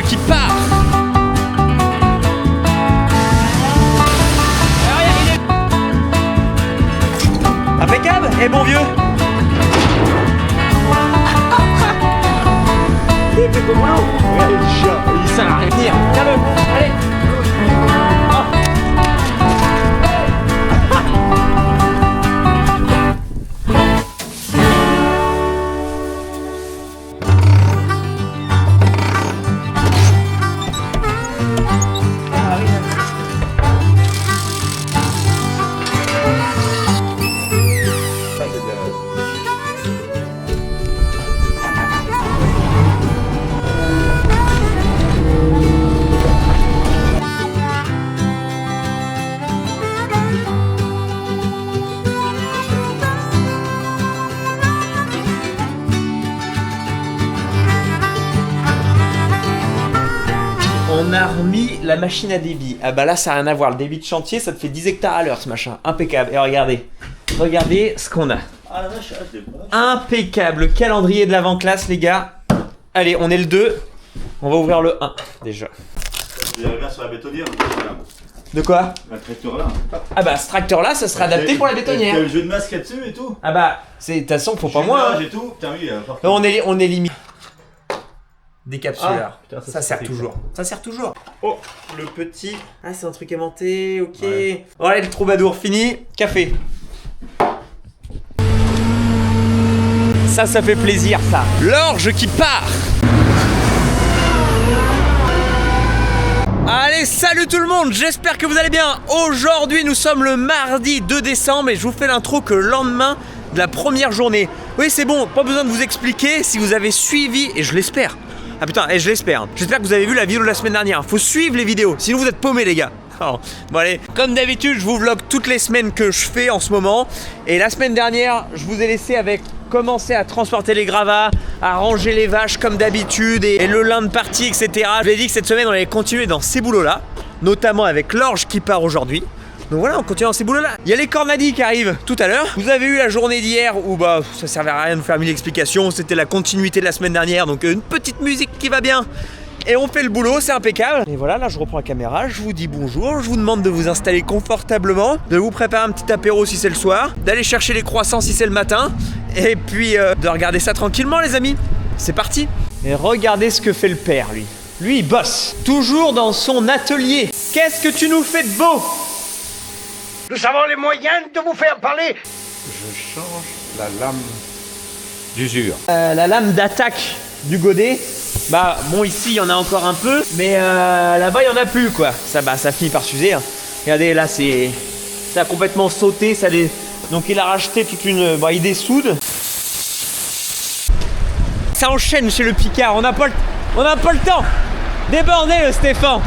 l'orge qui part. Impeccable et bon vieux. Il fait beau boulot. Ouais, il sert à rien venir. Tiens-le, allez. On a remis la machine à débit. Ah bah là ça n'a rien à voir, le débit de chantier ça te fait 10 hectares à l'heure ce machin, impeccable. Et regardez ce qu'on a. Ah la vache, impeccable, le calendrier de l'avant-classe les gars. Allez, on est le 2, on va ouvrir le 1 déjà. Tu reviens sur la bétonnière. De quoi? La tracteur là. Ah bah ce tracteur là ça sera adapté pour la bétonnière. Il y a le jeu de masque là-dessus et tout. Ah bah, de toute façon faut pas moins. Et tout. Putain oui, On est limite. Décapsuleur. Ah, putain, ça sert toujours. Ça sert toujours. Oh, le petit. Ah, c'est un truc aimanté, ok. Ouais. Voilà, le troubadour fini. Café. Ça fait plaisir, ça. L'orge qui part. Allez, salut tout le monde, j'espère que vous allez bien. Aujourd'hui, nous sommes le mardi 2 décembre et je vous fais l'intro que le lendemain de la première journée. Oui, c'est bon, pas besoin de vous expliquer si vous avez suivi, et je l'espère. Ah putain, et je l'espère. J'espère que vous avez vu la vidéo de la semaine dernière. Faut suivre les vidéos, sinon vous êtes paumés les gars. Oh, bon allez, comme d'habitude, je vous vlog toutes les semaines que je fais en ce moment. Et la semaine dernière, je vous ai laissé avec commencer à transporter les gravats, à ranger les vaches comme d'habitude et le lin de partie, etc. Je vous ai dit que cette semaine, on allait continuer dans ces boulots-là, notamment avec l'orge qui part aujourd'hui. Donc voilà, on continue dans ces boulots-là. Il y a les cornadis qui arrivent tout à l'heure. Vous avez eu la journée d'hier où bah ça servait à rien de vous faire mille explications. C'était la continuité de la semaine dernière, donc une petite musique qui va bien. Et on fait le boulot, c'est impeccable. Et voilà, là je reprends la caméra, je vous dis bonjour, je vous demande de vous installer confortablement, de vous préparer un petit apéro si c'est le soir, d'aller chercher les croissants si c'est le matin, et puis de regarder ça tranquillement les amis. C'est parti. Et regardez ce que fait le père lui. Lui il bosse, toujours dans son atelier. Qu'est-ce que tu nous fais de beau? Nous avons les moyens de vous faire parler. Je change la lame d'usure. La lame d'attaque du godet. Bah bon ici il y en a encore un peu, mais là-bas il n'y en a plus quoi. Ça finit par s'user. Hein. Regardez là ça a complètement sauté. Donc il a racheté toute une... Bah il dessoude. Ça enchaîne chez le Picard, on n'a pas le temps. Débordez le Stéphane.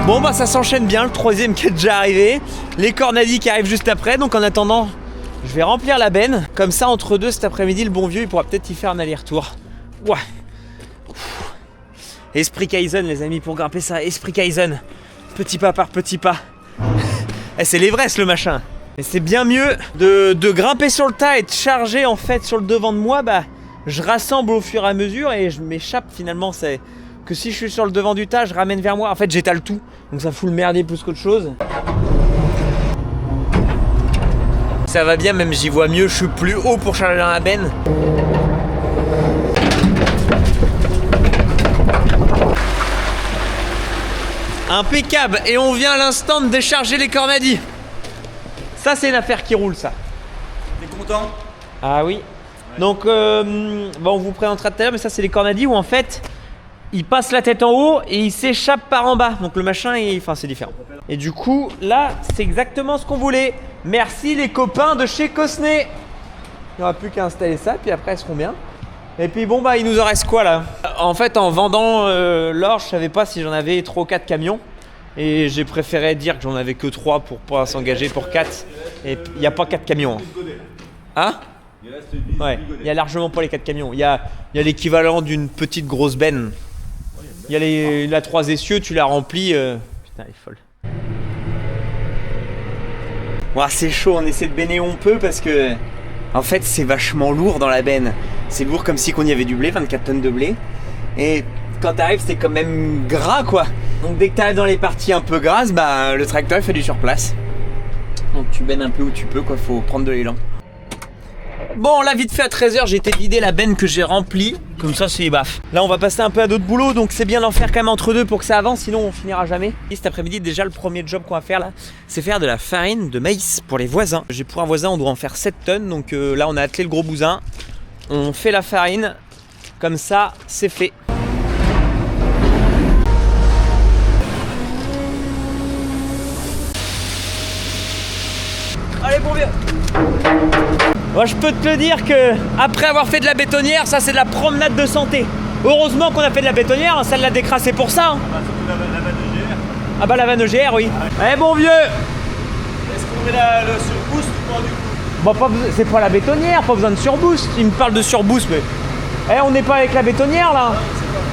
Bon bah ça s'enchaîne bien, le troisième qui est déjà arrivé. Les cornadis qui arrivent juste après. Donc en attendant, je vais remplir la benne. Comme ça entre deux cet après-midi, le bon vieux il pourra peut-être y faire un aller-retour. Ouais. Esprit Kaizen les amis pour grimper ça. Esprit Kaizen. Petit pas par petit pas. Eh, c'est l'Everest le machin. Et c'est bien mieux de grimper sur le tas et de charger en fait sur le devant de moi. Bah je rassemble au fur et à mesure et je m'échappe finalement. C'est que si je suis sur le devant du tas, je ramène vers moi. En fait, j'étale tout. Donc ça fout le merdier plus qu'autre chose. Ça va bien, même j'y vois mieux. Je suis plus haut pour charger dans la benne. Impeccable. Et on vient à l'instant de décharger les cornadis. Ça, c'est une affaire qui roule, ça. T'es content? Ah oui. Donc, bon, on vous présentera tout à l'heure, mais ça, c'est les cornadis où en fait... Il passe la tête en haut et il s'échappe par en bas. Donc le machin, enfin c'est différent. Et du coup, là, c'est exactement ce qu'on voulait. Merci les copains de chez Cosnay. Il n'y aura plus qu'à installer ça, puis après, elles seront bien. Et puis bon, bah il nous en reste quoi là? En fait, en vendant l'orge, je savais pas si j'en avais 3 ou 4 camions. Et j'ai préféré dire que j'en avais que 3 pour pas s'engager pour 4. Et il n'y a pas 4 camions. Hein? Ouais, il y a largement pas les 4 camions. Il y a l'équivalent d'une petite grosse benne. Il y a la 3 essieux, tu la remplis. Putain, elle est folle. Bon, c'est chaud, on essaie de béner où on peut parce que en fait c'est vachement lourd dans la benne. C'est lourd comme si qu'on y avait du blé, 24 tonnes de blé. Et quand t'arrives c'est quand même gras quoi. Donc dès que t'arrives dans les parties un peu grasses, bah le tracteur il fait du surplace. Donc tu bennes un peu où tu peux quoi, faut prendre de l'élan. Bon là vite fait à 13h j'ai été vider la benne que j'ai remplie. Comme ça c'est baf. Là on va passer un peu à d'autres boulots, donc c'est bien d'en faire quand même entre deux pour que ça avance, sinon on finira jamais. Et cet après-midi déjà le premier job qu'on va faire là, c'est faire de la farine de maïs pour les voisins. J'ai pour un voisin on doit en faire 7 tonnes, donc là on a attelé le gros bousin. On fait la farine, comme ça c'est fait. Allez bon vieux. Moi je peux te le dire que après avoir fait de la bétonnière, ça c'est de la promenade de santé. Heureusement qu'on a fait de la bétonnière, ça l'a décrassé pour ça. Hein. La vanne EGR. Ah bah la vanne EGR oui. Allez bon vieux. Est-ce qu'on met le surboost ou pas du coup? Bon c'est pas la bétonnière, pas besoin de surboost. Il me parle de surboost mais... on n'est pas avec la bétonnière là.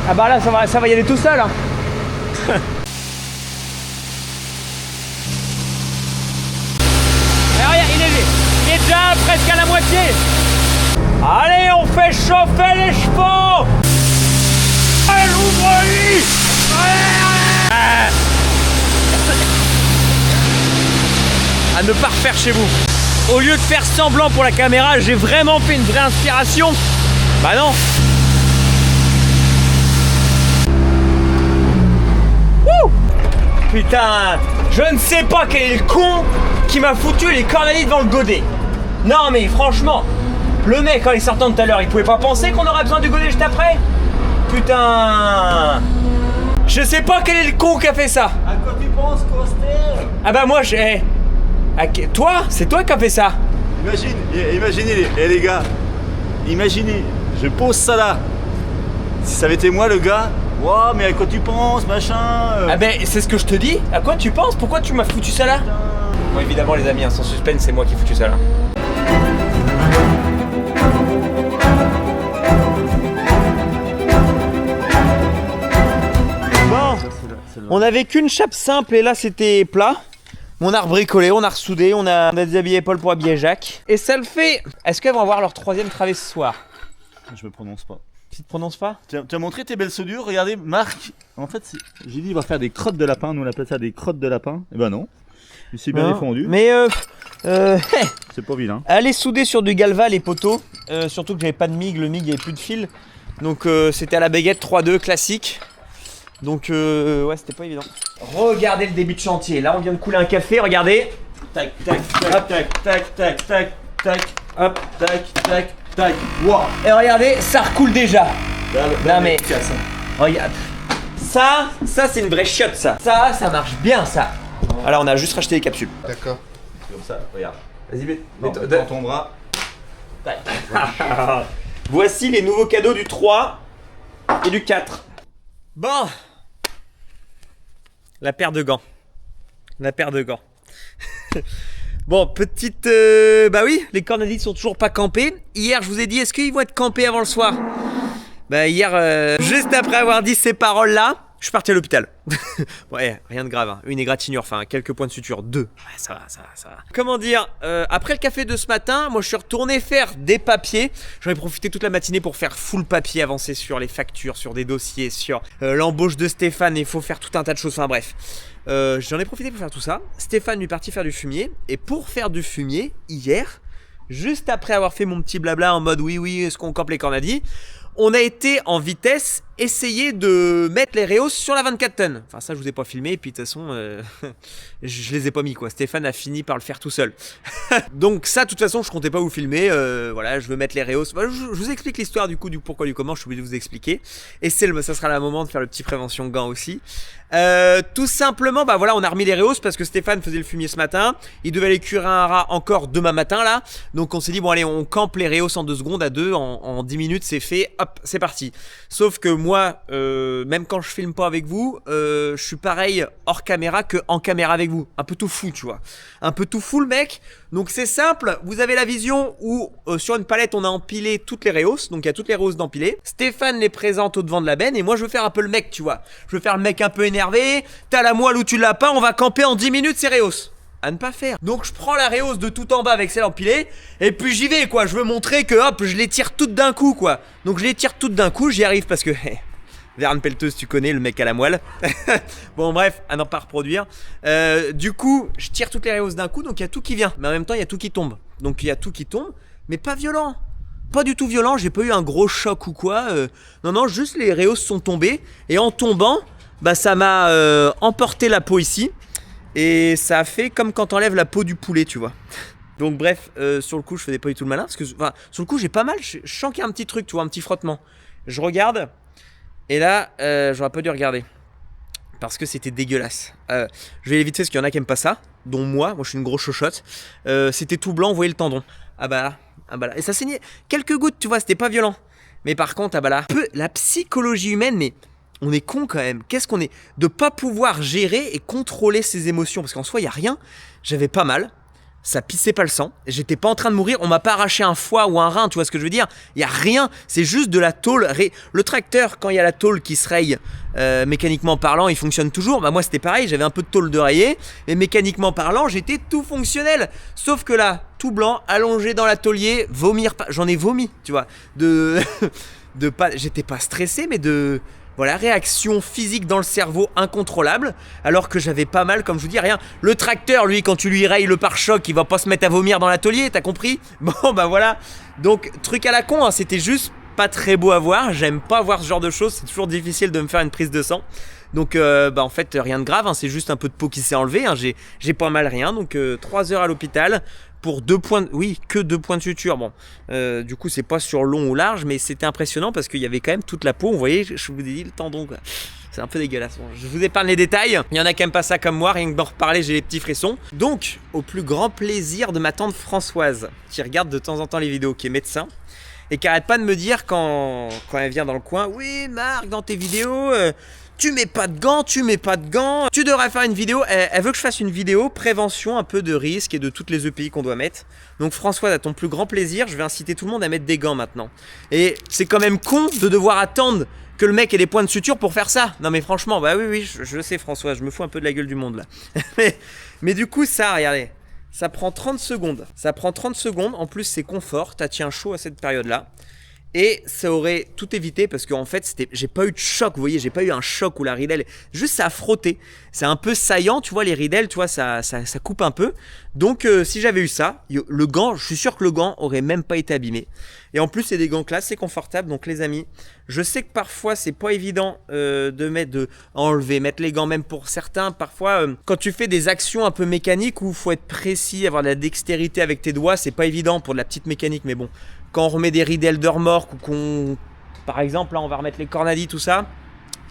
Ah bah là ça va y aller tout seul. Hein. Il est déjà presque à la moitié. Allez, on fait chauffer les chevaux. Allez, ouvre-lui. À ne pas refaire chez vous. Au lieu de faire semblant pour la caméra, j'ai vraiment fait une vraie inspiration. Bah non. Wouh. Putain, je ne sais pas quel est le con qui m'a foutu les cornelis devant le godet. Non mais franchement, le mec quand il sortant tout à l'heure, il pouvait pas penser qu'on aurait besoin du godet juste après. Putain. Je sais pas quel est le con qui a fait ça. À quoi tu penses, Coster? Ah bah moi j'ai... Toi, c'est toi qui a fait ça. Imaginez les gars, imaginez, je pose ça là. Si ça avait été moi le gars, wow, mais à quoi tu penses, machin Ah ben c'est ce que je te dis. À quoi tu penses? Pourquoi tu m'as foutu ça là? Bon évidemment les amis, sans suspense, c'est moi qui ai foutu ça là. Bon, on avait qu'une chape simple et là c'était plat. On a rebricolé, on a ressoudé, on a déshabillé Paul pour habiller Jacques. Et ça le fait. Est-ce qu'elles vont avoir leur 3e travée ce soir? Je me prononce pas. Tu te prononces pas? Tu as montré tes belles soudures, regardez, Marc. En fait, j'ai dit il va faire des crottes de lapin, nous on appelle ça des crottes de lapin. Et ben non, il s'est bien défendu. Mais c'est pas vilain. Allez souder sur du galva les poteaux, surtout que j'avais pas de MIG, le MIG il n'y avait plus de fil. Donc c'était à la baguette 3-2 classique. Donc ouais c'était pas évident. Regardez le début de chantier, là on vient de couler un café, regardez. Tac tac tac tac tac tac tac tac hop tac tac tac. Wow. Et regardez, ça recoule déjà. Non mais regarde. Ça c'est une vraie chiotte ça. Ça marche bien ça. Alors on a juste racheté les capsules. D'accord. C'est comme ça, regarde. Vas-y mets Dans ton bras. Voici les nouveaux cadeaux du 3 et du 4. Bon. La paire de gants. Bon, petite... bah oui, les cornelis sont toujours pas campés. Hier, je vous ai dit, est-ce qu'ils vont être campés avant le soir? Bah hier, juste après avoir dit ces paroles-là, je suis parti à l'hôpital. Ouais, rien de grave, hein. Une égratignure, enfin quelques points de suture, 2. Ouais, ça va. Comment dire, après le café de ce matin, moi je suis retourné faire des papiers. J'en ai profité toute la matinée pour faire full papier, avancer sur les factures, sur des dossiers, sur l'embauche de Stéphane. Il faut faire tout un tas de choses, enfin bref. J'en ai profité pour faire tout ça. Stéphane lui est parti faire du fumier. Et pour faire du fumier, hier, juste après avoir fait mon petit blabla en mode oui, est-ce qu'on campe les cornadis, on a été en vitesse essayer de mettre les Réos sur la 24 tonnes. Enfin ça je vous ai pas filmé et puis de toute façon je les ai pas mis quoi. Stéphane a fini par le faire tout seul. Donc ça de toute façon je comptais pas vous filmer. Voilà, je veux mettre les Réos. Je vous explique l'histoire du pourquoi du comment. Je suis obligé de vous expliquer. Et ça sera le moment de faire le petit prévention gants aussi. Tout simplement bah voilà, on a remis les Réos parce que Stéphane faisait le fumier ce matin. Il devait aller cuire un rat encore demain matin là. Donc on s'est dit bon allez on campe les Réos en 2 secondes à 2 en 10 minutes c'est fait. Hop c'est parti. Sauf que moi moi, même quand je filme pas avec vous, je suis pareil hors caméra que en caméra avec vous. Un peu tout fou, tu vois. Un peu tout fou le mec. Donc c'est simple, vous avez la vision où sur une palette on a empilé toutes les Reos. Donc il y a toutes les Reos d'empiler. Stéphane les présente au devant de la benne et moi je veux faire un peu le mec, tu vois. Je veux faire le mec un peu énervé. T'as la moelle ou tu l'as pas, on va camper en 10 minutes ces Reos. À ne pas faire. Donc je prends la Reos de tout en bas avec celle empilée et puis j'y vais quoi. Je veux montrer que hop, je les tire toutes d'un coup quoi. Donc je les tire toutes d'un coup, j'y arrive parce que Verne Pelleteuse, tu connais le mec à la moelle. Bon bref, à n'en pas reproduire. Du coup, je tire toutes les Reos d'un coup, donc il y a tout qui vient. Mais en même temps, il y a tout qui tombe. Donc il y a tout qui tombe, mais pas violent. Pas du tout violent, j'ai pas eu un gros choc ou quoi. Non, juste les Reos sont tombés. Et en tombant, bah ça m'a emporté la peau ici. Et ça a fait comme quand t'enlèves la peau du poulet, tu vois. Donc bref, sur le coup, je faisais pas du tout le malin. Parce que sur le coup, j'ai pas mal. Je sens qu'il y a un petit truc, tu vois, un petit frottement. Je regarde. Et là, j'aurais pas dû regarder. Parce que c'était dégueulasse. Je vais aller vite fait parce qu'il y en a qui aiment pas ça. Dont moi je suis une grosse chochotte. C'était tout blanc, vous voyez le tendon. Ah bah là. Et ça saignait. Quelques gouttes, tu vois, c'était pas violent. Mais par contre, ah bah là. La psychologie humaine, mais on est con quand même. Qu'est-ce qu'on est de pas pouvoir gérer et contrôler ses émotions. Parce qu'en soi, il y a rien. J'avais pas mal. Ça pissait pas le sang, j'étais pas en train de mourir, on m'a pas arraché un foie ou un rein, tu vois ce que je veux dire. Il y a rien, c'est juste de la tôle. Le tracteur, quand il y a la tôle qui se raye, mécaniquement parlant, il fonctionne toujours. Bah moi c'était pareil, j'avais un peu de tôle de rayé, et mécaniquement parlant, j'étais tout fonctionnel. Sauf que là, tout blanc, allongé dans l'atelier, vomir, j'en ai vomi, tu vois. J'étais pas stressé, mais voilà, réaction physique dans le cerveau incontrôlable, alors que j'avais pas mal, comme je vous dis, rien. Le tracteur, lui, quand tu lui rayes le pare-choc, il va pas se mettre à vomir dans l'atelier, t'as compris? Bon, bah voilà. Donc, truc à la con, hein, c'était juste pas très beau à voir. J'aime pas voir ce genre de choses, c'est toujours difficile de me faire une prise de sang. Donc, bah en fait, rien de grave, hein, c'est juste un peu de peau qui s'est enlevée. Hein, j'ai pas mal rien, donc 3 heures à l'hôpital. Pour 2 points, que 2 points de suture. Bon, du coup, c'est pas sur long ou large, mais c'était impressionnant parce qu'il y avait quand même toute la peau. Vous voyez, je vous ai dit le tendon, quoi. C'est un peu dégueulasse. Bon, je vous épargne les détails. Il y en a qui aiment pas ça comme moi, rien que d'en reparler, j'ai les petits frissons. Donc, au plus grand plaisir de ma tante Françoise, qui regarde de temps en temps les vidéos, qui est médecin, et qui arrête pas de me dire quand elle vient dans le coin, oui, Marc, dans tes vidéos. Tu mets pas de gants, tu devrais faire une vidéo, elle veut que je fasse une vidéo prévention un peu de risque et de toutes les EPI qu'on doit mettre. Donc Françoise, à ton plus grand plaisir, je vais inciter tout le monde à mettre des gants maintenant. Et c'est quand même con de devoir attendre que le mec ait des points de suture pour faire ça. Non mais franchement, bah oui, je sais Françoise, je me fous un peu de la gueule du monde là. mais du coup ça, regardez, ça prend 30 secondes. En plus c'est confort, t'as tiens chaud à cette période-là. Et ça aurait tout évité parce qu'en fait j'ai pas eu de choc, vous voyez, j'ai pas eu un choc où la ridelle, juste ça a frotté, c'est un peu saillant, tu vois, les ridelles, tu vois, ça coupe un peu. Donc si j'avais eu ça, le gant, je suis sûr que le gant aurait même pas été abîmé. Et en plus c'est des gants classe, c'est confortable. Donc les amis, je sais que parfois c'est pas évident mettre les gants même pour certains. Parfois quand tu fais des actions un peu mécaniques où il faut être précis, avoir de la dextérité avec tes doigts, c'est pas évident pour de la petite mécanique. Mais bon, quand on remet des ridelles de remorque ou par exemple là on va remettre les cornadis, tout ça,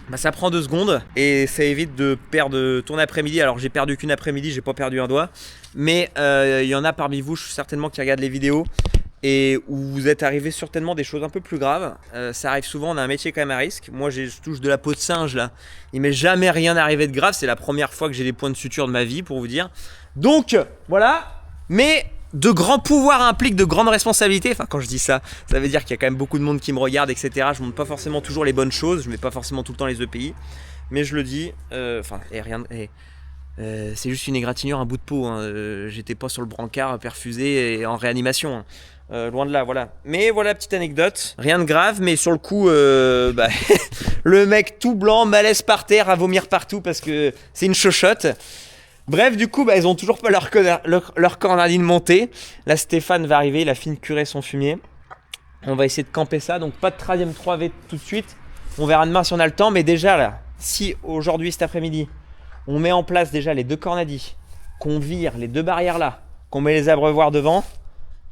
bah ça prend 2 secondes et ça évite de perdre ton après-midi. Alors j'ai perdu qu'une après-midi, j'ai pas perdu un doigt, mais il y en a parmi vous certainement qui regardent les vidéos et où vous êtes arrivé certainement des choses un peu plus graves. Ça arrive souvent, on a un métier quand même à risque. Moi je touche de la peau de singe là, il m'est jamais rien arrivé de grave, c'est la première fois que j'ai des points de suture de ma vie pour vous dire. Donc voilà, mais de grands pouvoirs impliquent de grandes responsabilités. Enfin, quand je dis ça, ça veut dire qu'il y a quand même beaucoup de monde qui me regarde, etc. Je montre pas forcément toujours les bonnes choses, je mets pas forcément tout le temps les EPI, mais je le dis. C'est juste une égratignure, un bout de peau. Hein. J'étais pas sur le brancard perfusé et en réanimation. Hein. Loin de là, voilà. Mais voilà, petite anecdote. Rien de grave, mais sur le coup, le mec tout blanc, malaise par terre, à vomir partout parce que c'est une chochotte. Bref, du coup, ils ont toujours pas leur cornadine montée. Là, Stéphane va arriver, il a fini de curer son fumier. On va essayer de camper ça. Donc, pas de 13e 3V tout de suite. On verra demain si on a le temps. Mais déjà, là, si aujourd'hui, cet après-midi, on met en place déjà les 2 cornadis, qu'on vire les 2 barrières là, qu'on met les abreuvoirs devant,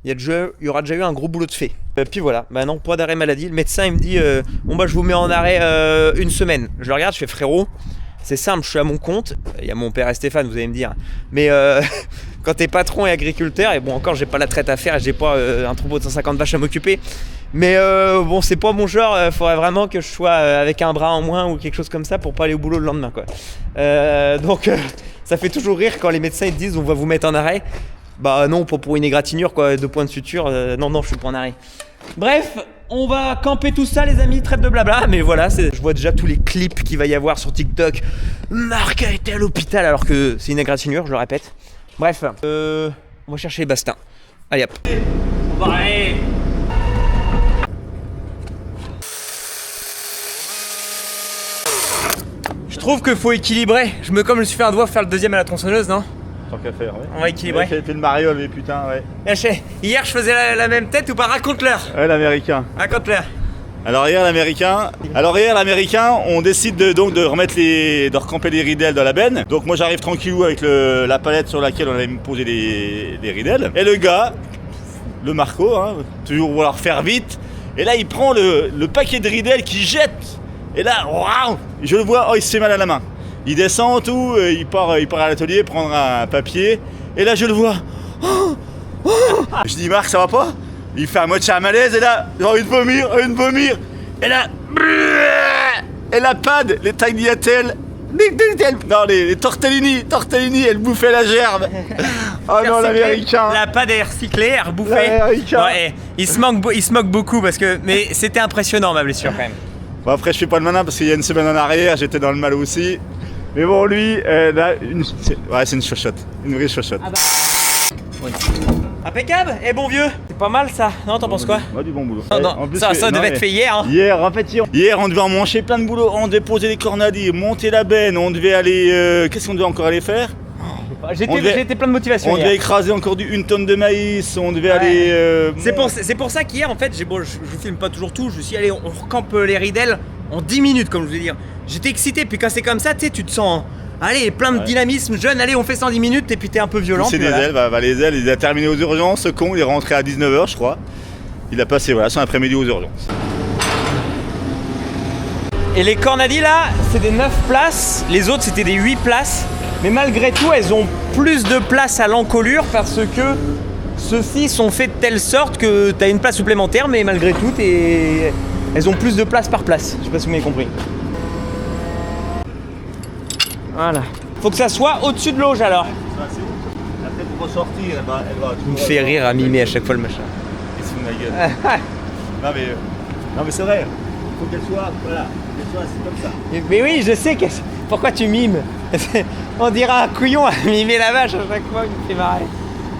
il y aura déjà eu un gros boulot de fait. Puis voilà, non, pas d'arrêt maladie. Le médecin, il me dit, je vous mets en arrêt 1 semaine. Je le regarde, je fais frérot. C'est simple, je suis à mon compte. Il y a mon père et Stéphane, vous allez me dire. Mais quand t'es patron et agriculteur, et bon, encore, j'ai pas la traite à faire et j'ai pas un troupeau de 150 vaches à m'occuper. Mais bon, c'est pas mon genre, faudrait vraiment que je sois avec un bras en moins ou quelque chose comme ça pour pas aller au boulot le lendemain, quoi. Donc ça fait toujours rire quand les médecins ils te disent on va vous mettre en arrêt. Bah non, pas pour une égratignure quoi, 2 points de suture, non, je suis pas en arrêt. Bref, on va camper tout ça les amis, trêve de blabla, mais voilà, je vois déjà tous les clips qu'il va y avoir sur TikTok. Marc a été à l'hôpital alors que c'est une égratignure, je le répète. Bref, on va chercher les bastins. Allez hop. On va aller. Je trouve qu'il faut équilibrer. Comme je me suis fait un doigt pour faire le deuxième à la tronçonneuse, non? Tant qu'à faire, ouais. On va équilibrer. Ouais, fait le mariole, mais putain, ouais. Hier, je faisais la même tête ou pas? Raconte-leur. Ouais, l'américain. Raconte-leur. Alors hier, l'américain, on décide donc de recamper les ridelles dans la benne. Donc moi, j'arrive tranquillou avec la palette sur laquelle on allait me poser les ridelles. Et le gars, le Marco, hein, toujours vouloir faire vite. Et là, il prend le paquet de ridelles qu'il jette. Et là, waouh, je le vois, il se fait mal à la main. Il descend tout, il part à l'atelier prendre un papier. Et là, je le vois. Je dis, Marc, ça va pas? Il fait à moitié un malaise et là, j'ai envie de vomir. Et là, et la pad, les tagliatelles, non, les tortellini, elle bouffait la gerbe. Oh non, l'américain. La pad est recyclée, elle rebouffait. Ouais, il se moque beaucoup mais c'était impressionnant ma blessure quand même. Bon, après, je fais pas le malin parce qu'il y a une semaine en arrière, j'étais dans le mal aussi. Mais bon, lui, là, c'est une chochotte, une vraie chochotte. Ah bah. Oui. Impeccable. Et bon vieux, c'est pas mal ça. Non, t'en penses quoi? Ouais, du bon boulot. Non, en plus, ça devait être fait hier. Hein. Hier, on devait en manger plein de boulot. On devait poser les cornadis, monter la benne. On devait aller. Qu'est-ce qu'on devait encore aller faire? J'étais plein de motivation. On devait écraser encore une tonne de maïs. On devait aller. C'est pour ça qu'hier, en fait, je filme pas toujours tout. Je me suis dit, allez, on recampe les ridelles en 10 minutes, comme je veux dire. J'étais excité. Puis quand c'est comme ça, tu sais, tu te sens. Allez, plein de dynamisme, jeune, allez, on fait ça en 10 minutes et puis t'es un peu violent. C'est des ailes, les ailes, il a terminé aux urgences, ce con, il est rentré à 19h, je crois. Il a passé son après-midi aux urgences. Et les cornadis là, c'est des 9 places, les autres c'était des 8 places. Mais malgré tout, elles ont plus de place à l'encolure parce que ceux-ci sont faits de telle sorte que t'as une place supplémentaire, mais malgré tout, elles ont plus de place par place. Je sais pas si vous m'avez compris. Voilà. Faut que ça soit au-dessus de l'auge alors. C'est où? Après pour ressortir, elle va Il me fait rire à mimer à chaque fois le machin. Il se fout de ma gueule. non mais c'est vrai. Il faut qu'elle soit, c'est comme ça. Mais oui, je sais pourquoi tu mimes. On dirait un couillon à mimer la vache à chaque fois, il me fait marrer.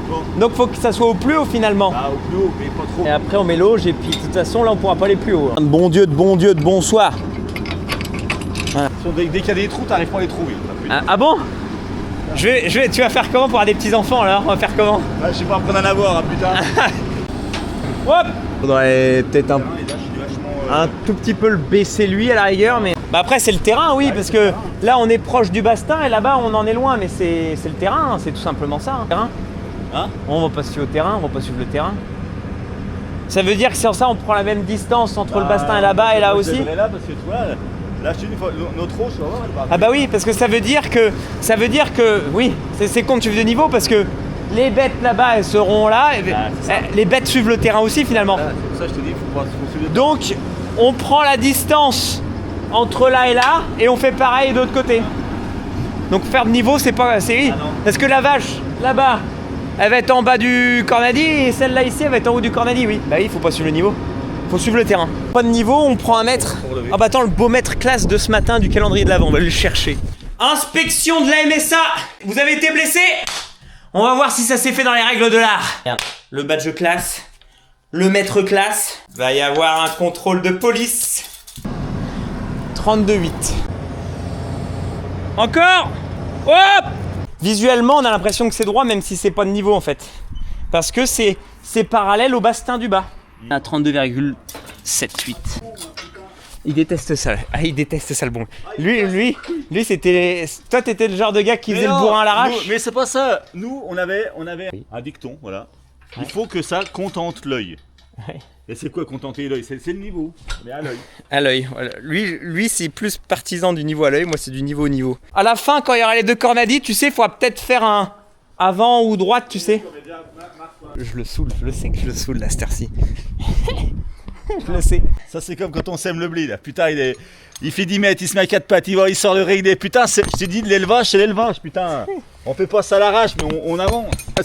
Bon. Donc faut que ça soit au plus haut finalement. Ah, au plus haut, mais pas trop. Et après on met l'auge et puis de toute façon là on pourra pas aller plus haut. Hein. Bon Dieu, de bonsoir. Voilà. Dès qu'il y a des trous, t'arrives pas à les trouver. Ah bon? Tu vas faire comment pour avoir des petits enfants alors? On va faire comment? Je sais pas, apprendre à en avoir, putain. Hop! Faudrait peut-être un tout petit peu le baisser lui à la rigueur, mais. Bah après c'est le terrain, oui, parce que là on est proche du bastin et là-bas on en est loin, mais c'est le terrain, hein, c'est tout simplement ça. Hein. Terrain. Hein? On va pas suivre au terrain, on va pas suivre le terrain. Ça veut dire que sur ça on prend la même distance entre le bastin et là-bas et là aussi? Là parce que tu vois, là je te dis, notre eau, je vais voir. Ah bah oui, parce que ça veut dire que oui, c'est con que tu veux de niveau parce que les bêtes là-bas elles seront là, les bêtes suivent le terrain aussi finalement. C'est pour ça que je te dis, faut suivre le terrain. Donc on prend la distance entre là et là et on fait pareil de l'autre côté. Donc faire de niveau c'est oui. Parce que la vache là-bas elle va être en bas du cornadi et celle-là ici elle va être en haut du cornadi, oui. Bah oui, faut pas suivre le niveau. Faut suivre le terrain. Pas de niveau, on prend un mètre. Ah bah attends, le beau mètre classe de ce matin du calendrier de l'Avent, on va le chercher. Inspection de la MSA. Vous avez été blessé? On va voir si ça s'est fait dans les règles de l'art. Le badge classe, le maître classe. Va y avoir un contrôle de police. 32,8. Encore. Hop. Visuellement, on a l'impression que c'est droit, même si c'est pas de niveau en fait. Parce que c'est parallèle au bastin du bas. À 32,78. Il déteste ça. Ah, il déteste ça le bon. Lui c'était. Toi, t'étais le genre de gars qui faisait le bourrin à l'arrache. Mais c'est pas ça. Nous, on avait un dicton, voilà. Il faut que ça contente l'œil. Ouais. Et c'est quoi contenter l'œil? C'est le niveau, mais à l'œil. À l'œil. Voilà. Lui, c'est plus partisan du niveau à l'œil. Moi, c'est du niveau au niveau. À la fin, quand il y aura les deux cornadis, tu sais, il faudra peut-être faire un avant ou droite, tu sais. Je le saoule, je le sais que je le saoule là, cette heure-ci. Je le sais. Ça c'est comme quand on sème le blé là. Putain, il fait 10 mètres, il se met à 4 pattes, il sort le réglé. Putain, je t'ai dit de l'élevage, c'est l'élevage, putain. On fait pas ça à l'arrache, mais on avance. Ah,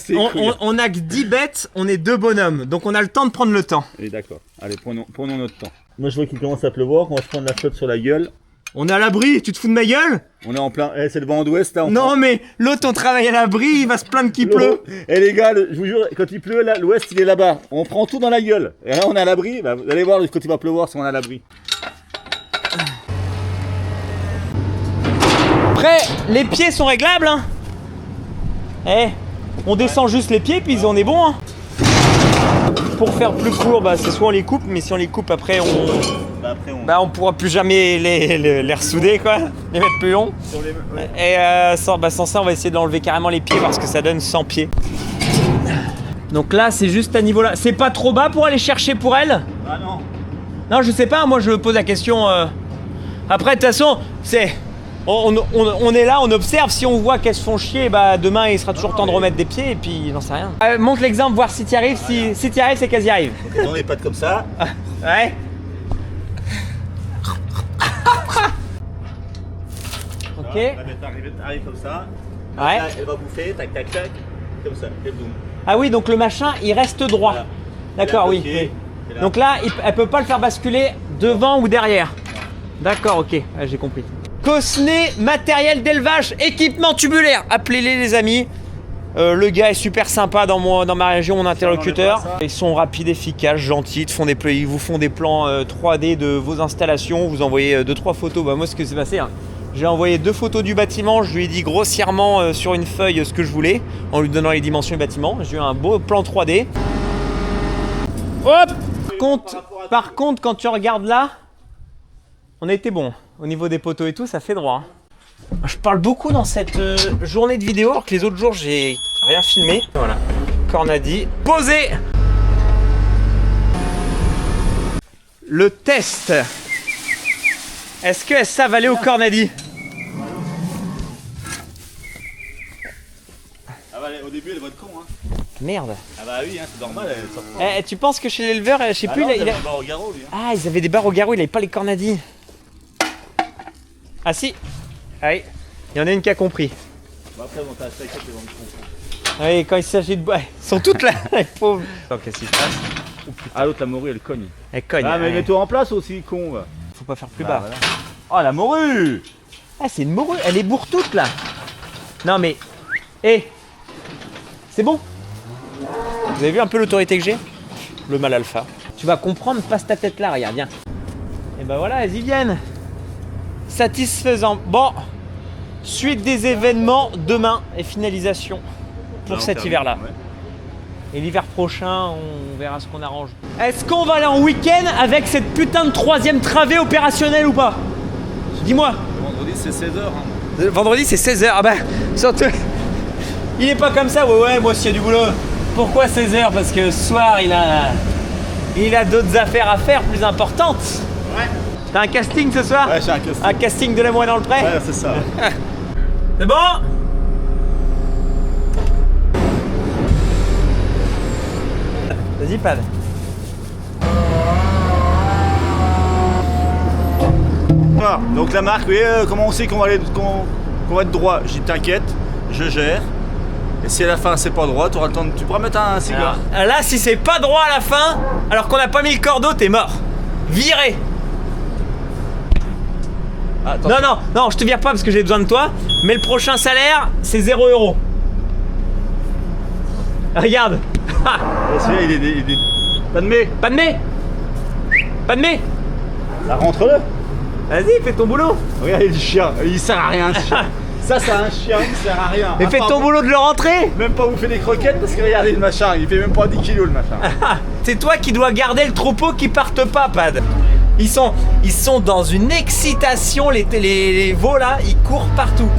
On a que 10 bêtes, on est 2 bonhommes, donc on a le temps de prendre le temps. Et d'accord, allez, prenons notre temps. Moi je vois qu'il commence à pleuvoir, on va se prendre la flotte sur la gueule. On est à l'abri, tu te fous de ma gueule? On est en plein, c'est le vent d'ouest là. Non mais l'autre on travaille à l'abri, il va se plaindre qu'il pleut. Et les gars, je vous jure, quand il pleut, là, l'ouest il est là-bas. On prend tout dans la gueule. Et là on est à l'abri, bah, vous allez voir quand il va pleuvoir si on est à l'abri. Après, les pieds sont réglables hein. Eh, on descend juste les pieds puis on est bon hein. Pour faire plus court, bah, c'est soit on les coupe, mais si on les coupe après on pourra plus jamais les ressouder quoi, les mettre plus longs. Et sans ça on va essayer d'enlever carrément les pieds parce que ça donne 100 pieds. Donc là c'est juste à niveau là, c'est pas trop bas pour aller chercher pour elle? Ah non. Non je sais pas, moi je pose la question. Après de toute façon c'est... On est là, on observe, si on voit qu'elles se font chier, bah demain il sera toujours temps de remettre des pieds et puis j'en sais rien. Montre l'exemple, voir si tu y arrives, si tu y arrives c'est qu'elles y arrivent. On les pattes comme ça. Ouais. Ok. Arrive comme ça. Ouais. Là, elle va bouffer, tac tac tac, comme ça, et boum. Ah oui, donc le machin il reste droit. Voilà. D'accord, oui. Oui. Donc là, elle peut pas le faire basculer devant ou derrière. D'accord, ok, j'ai compris. Cosnet, matériel d'élevage, équipement tubulaire. Appelez-les les amis. Le gars est super sympa dans ma région, mon interlocuteur. Ils sont rapides, efficaces, gentils, ils vous font des plans 3D de vos installations. Vous envoyez 2-3 photos. Bah, moi, ce que s'est passé, hein, j'ai envoyé 2 photos du bâtiment. Je lui ai dit grossièrement sur une feuille ce que je voulais, en lui donnant les dimensions du bâtiment. J'ai eu un beau plan 3D. Hop! Par contre, quand tu regardes là, on a été bon. Au niveau des poteaux et tout, ça fait droit. Je parle beaucoup dans cette journée de vidéo, alors que les autres jours, j'ai rien filmé. Voilà. Cornadi. Posé. Le test. Est-ce qu'elles savent aller au Cornadi? Ah bah, au début, elle va être con, hein. Merde. Ah bah oui, hein, c'est normal. Tu penses que chez l'éleveur, je sais plus, il avait des barres au garrot, lui. Hein. Ah, ils avaient des barres au garrot, il n'avait pas les Cornadi. Ah si. Ah oui, il y en a une qui a compris. Bah après, bon, t'as ça, c'est bon, je comprends. Oui, quand il s'agit de... Ouais, ils sont toutes là, les pauvres. Qu'est-ce qui se passe? Ah, l'autre, la morue, elle cogne. Elle cogne. Ah, mais ouais. mets-toi en place aussi, con. Va. Faut pas faire plus bas. Voilà. Oh, la morue! Ah, c'est une morue, elle est bourre-toute là. Non mais... Hé, c'est bon. Vous avez vu un peu l'autorité que j'ai? Le mâle alpha. Tu vas comprendre, passe ta tête là, regarde, viens. Et ben voilà, elles y viennent. Satisfaisant. Bon, suite des événements demain et finalisation pour cet hiver-là. Ouais. Et l'hiver prochain, on verra ce qu'on arrange. Est-ce qu'on va aller en week-end avec cette putain de 3e travée opérationnelle ou pas? Dis-moi. Vendredi, c'est 16h. Hein. Vendredi, c'est 16h. Ah bah, surtout, il est pas comme ça. Ouais, moi aussi, il y a du boulot. Pourquoi 16h? Parce que ce soir, il a d'autres affaires à faire plus importantes. Ouais. T'as un casting ce soir? Ouais, j'ai un casting. Un casting de l'amour dans le pré? Ouais, c'est ça. C'est bon? Vas-y, Pad. Voilà. Donc la marque, oui, comment on sait qu'on va être droit? J'ai dit t'inquiète, je gère. Et si à la fin c'est pas droit, tu auras le temps de... Tu pourras mettre un cigare. Alors, là, si c'est pas droit à la fin, alors qu'on n'a pas mis le cordeau, t'es mort. Viré. Attends. Non, je te vire pas parce que j'ai besoin de toi. Mais le prochain salaire, c'est 0 €. Regarde. Celui-là, il est... Pas de mai. Pas de mai. Pas de mai. Ça rentre-le. Vas-y, fais ton boulot. Regarde, le chien, il sert à rien, ce chien. Ça, c'est un chien, il sert à rien. Et fais ton boulot de le rentrer. Même pas vous fait des croquettes parce que regardez le machin, il fait même pas 10 kilos le machin. C'est toi qui dois garder le troupeau qui parte pas, Pad. Ils sont dans une excitation, les veaux là, ils courent partout.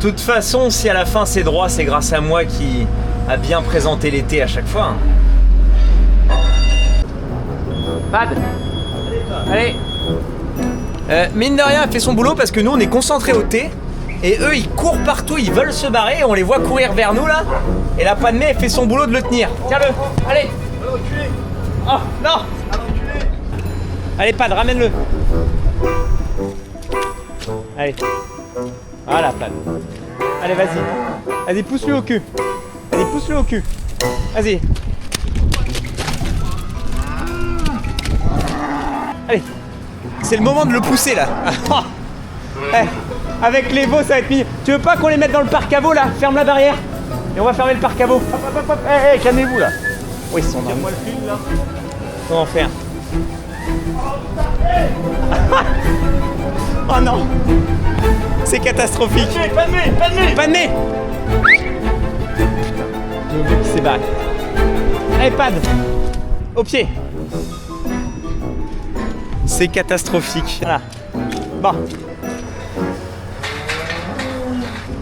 De toute façon, si à la fin c'est droit, c'est grâce à moi qui a bien présenté l'été à chaque fois. Pad, allez. Mine de rien, elle fait son boulot parce que nous on est concentrés au thé. Et eux ils courent partout, ils veulent se barrer et on les voit courir vers nous là. Et la Padmé elle fait son boulot de le tenir. Tiens-le, allez. Oh non. Allez Pad, ramène-le. Allez. Voilà Pad. Allez vas-y. Vas-y pousse-le au cul. Vas-y pousse-le au cul. Vas-y. Allez. C'est le moment de le pousser là. Avec les veaux ça va être mignon. Tu veux pas qu'on les mette dans le parc à veaux là? Ferme la barrière. Et on va fermer le parc à veaux. Calmez-vous là. Oui, ils sont dans le film là. Comment faire? Oh non. C'est catastrophique. Pas de nez, pas de nez. Pas de nez. Le mec qui s'est barré. Allez, Pad. Au pied. C'est catastrophique. Voilà. Bon.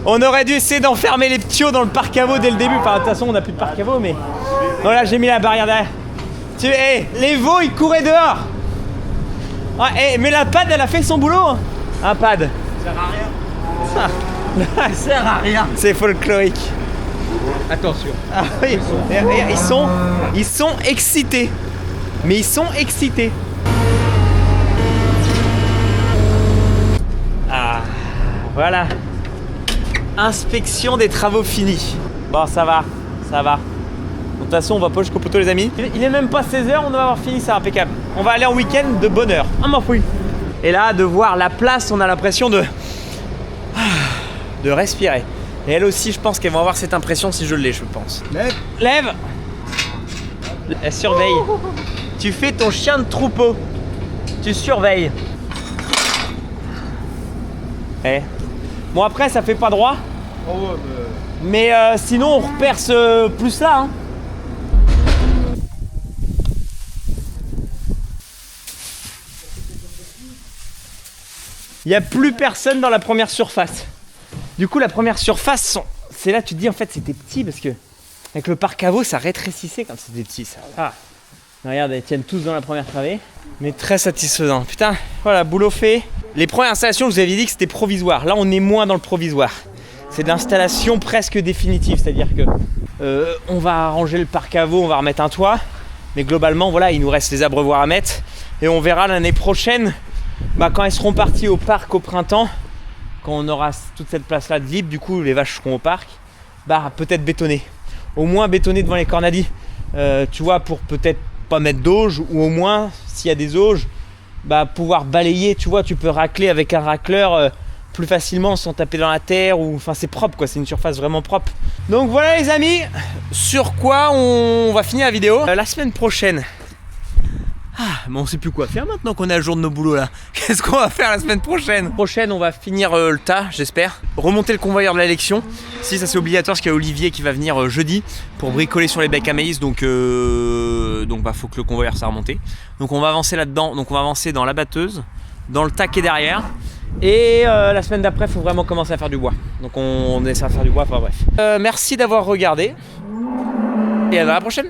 On aurait dû essayer d'enfermer les ptios dans le parc à veaux dès le début. Enfin, de toute façon, on n'a plus de parc à veaux, mais... Voilà, j'ai mis la barrière derrière. Les veaux, ils couraient dehors. Mais la Pad, elle a fait son boulot. Un Pad. Ça sert à rien. Ça sert à rien. C'est folklorique. Attention. Ah oui, ils sont excités. Mais ils sont excités. Ah, voilà. Inspection des travaux finis. Bon, ça va. De toute façon, on va pas jusqu'au poteau, les amis. Il est même pas 16h, on doit avoir fini ça, impeccable. On va aller en week-end de bonne heure. Ah, m'en fouille. Et là, de voir la place, on a l'impression de respirer. Et elle aussi, je pense qu'elle va avoir cette impression si je l'ai, je pense. Lève. Elle surveille. Tu fais ton chien de troupeau. Tu surveilles. Bon, après, ça fait pas droit. Oh, ouais, Mais sinon, on reperce plus là. Hein. Il n'y a plus personne dans la première surface. Du coup, la première surface, c'est là tu te dis en fait c'était petit parce que avec le parc à veaux, ça rétrécissait quand c'était petit. Ça. Ah. Regarde, ils tiennent tous dans la première travée. Mais très satisfaisant. Putain, voilà, boulot fait. Les premières installations, je vous avais dit que c'était provisoire. Là, on est moins dans le provisoire. C'est de l'installation presque définitive. C'est-à-dire que on va arranger le parc à veaux, on va remettre un toit. Mais globalement, voilà, il nous reste les abreuvoirs à mettre. Et on verra l'année prochaine, quand elles seront parties au parc au printemps, quand on aura toute cette place-là de libre, du coup, les vaches seront au parc, peut-être bétonner. Au moins bétonner devant les cornadis. Tu vois, pour peut-être pas mettre d'auge, ou au moins, s'il y a des auges, pouvoir balayer, tu vois, tu peux racler avec un racleur plus facilement sans taper dans la terre, ou enfin c'est propre quoi, c'est une surface vraiment propre. Donc voilà les amis, sur quoi on va finir la vidéo. La semaine prochaine, mais on sait plus quoi faire maintenant qu'on est à jour de nos boulots là. Qu'est-ce qu'on va faire la semaine prochaine? On va finir le tas, j'espère. Remonter le convoyeur de l'élection. Si ça c'est obligatoire parce qu'il y a Olivier qui va venir jeudi pour bricoler sur les becs à maïs. Donc faut que le convoyeur soit remonté. Donc on va avancer là-dedans. Donc on va avancer dans la batteuse, dans le tas qui est derrière. Et la semaine d'après, il faut vraiment commencer à faire du bois. Donc on essaie de faire du bois, enfin bref. Merci d'avoir regardé. Et à la prochaine.